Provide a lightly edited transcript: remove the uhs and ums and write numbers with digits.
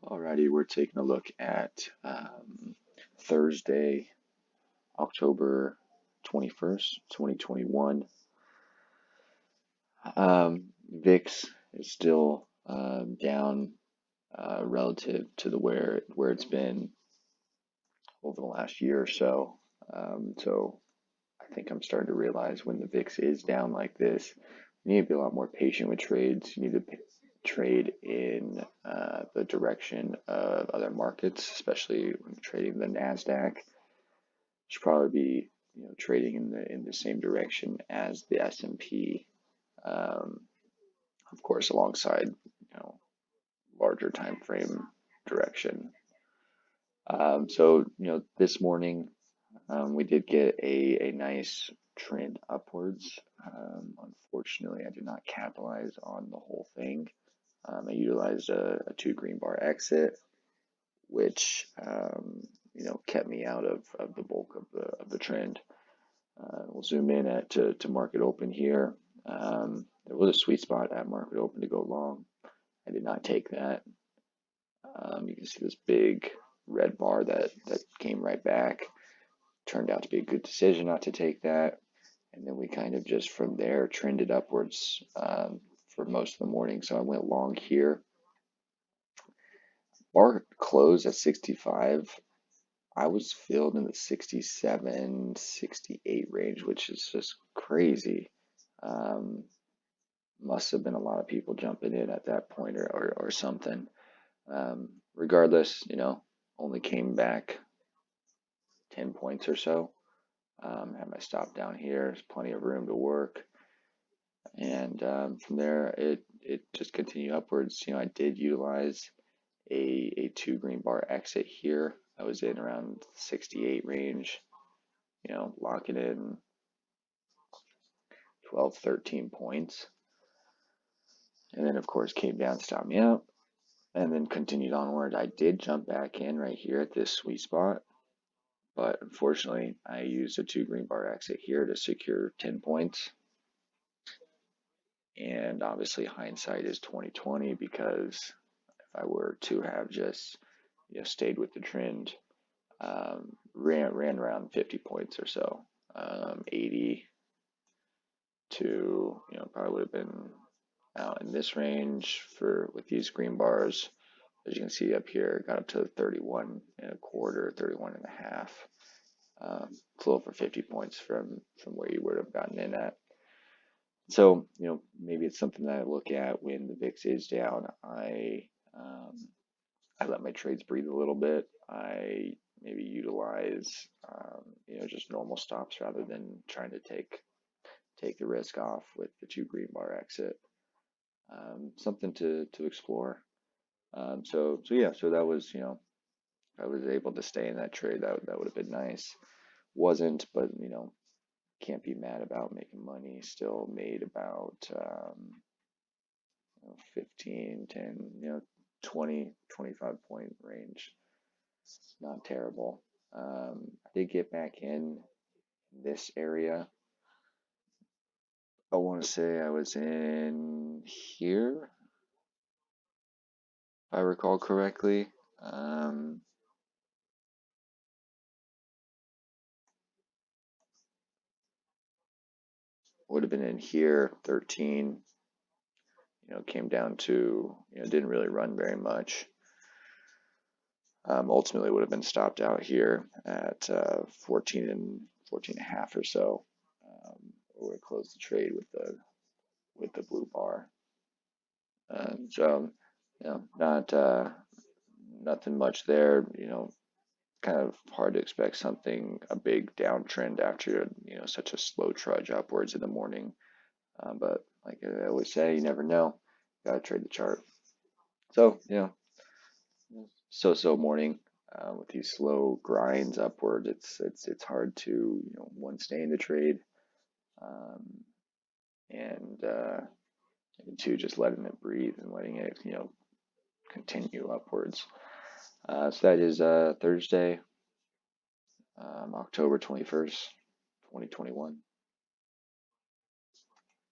Alrighty, we're taking a look at Thursday, October 21st, 2021. VIX is still down relative to the where it's been over the last year or so. So I think I'm starting to realize when the VIX is down like this, you need to be a lot more patient with trades. You need to trade in the direction of other markets, especially when trading the Nasdaq. Should probably be trading in the same direction as the S&P, um, of course, alongside larger time frame direction. So this morning we did get a nice trend upwards. Unfortunately, I did not capitalize on the whole thing. I utilized a two green bar exit, which kept me out of the bulk of the trend. We'll zoom in to market open here. There was a sweet spot at market open to go long. I did not take that. You can see this big red bar that came right back. Turned out to be a good decision not to take that. And then we kind of just from there trended upwards for most of the morning. So I went long here. Bar closed at 65. I was filled in the 67, 68 range, which is just crazy. Um, Must have been a lot of people jumping in at that point or something. Regardless, only came back 10 points or so. Had my stop down here. There's plenty of room to work. And from there, it just continued upwards. I did utilize a two green bar exit here. I was in around 68 range, locking in 12, 13 points. And then, of course, came down, stopped me out, and then continued onward. I did jump back in right here at this sweet spot, but unfortunately, I used a two green bar exit here to secure 10 points. And obviously, hindsight is 2020 because if I were to have just stayed with the trend, ran around 50 points or so, 80 to probably would have been out in this range for with these green bars. As you can see up here, got up to 31 and a quarter, 31 and a half. It's a little over 50 points from where you would have gotten in at. So, maybe it's something that I look at when the VIX is down. I let my trades breathe a little bit. I maybe utilize, just normal stops rather than trying to take the risk off with the two green bar exit. Something to explore. So that was, I was able to stay in that trade. That would have been nice. Wasn't, but can't be mad about making money. Still made about 15, 10, 20, 25 point range. Not terrible. I did get back in this area. I want to say I was in here, if I recall correctly. Would have been in here, 13. Came down to, didn't really run very much. Ultimately would have been stopped out here at 14 and 14 and a half or so. Would have closed the trade with the blue bar. So, not nothing much there. Kind of hard to expect a big downtrend after such a slow trudge upwards in the morning. But like I always say, you never know. Gotta trade the chart. So so morning with these slow grinds upward. It's hard to one, stay in the trade, um, and two, just letting it breathe and letting it continue upwards. So that is Thursday, October 21st, 2021.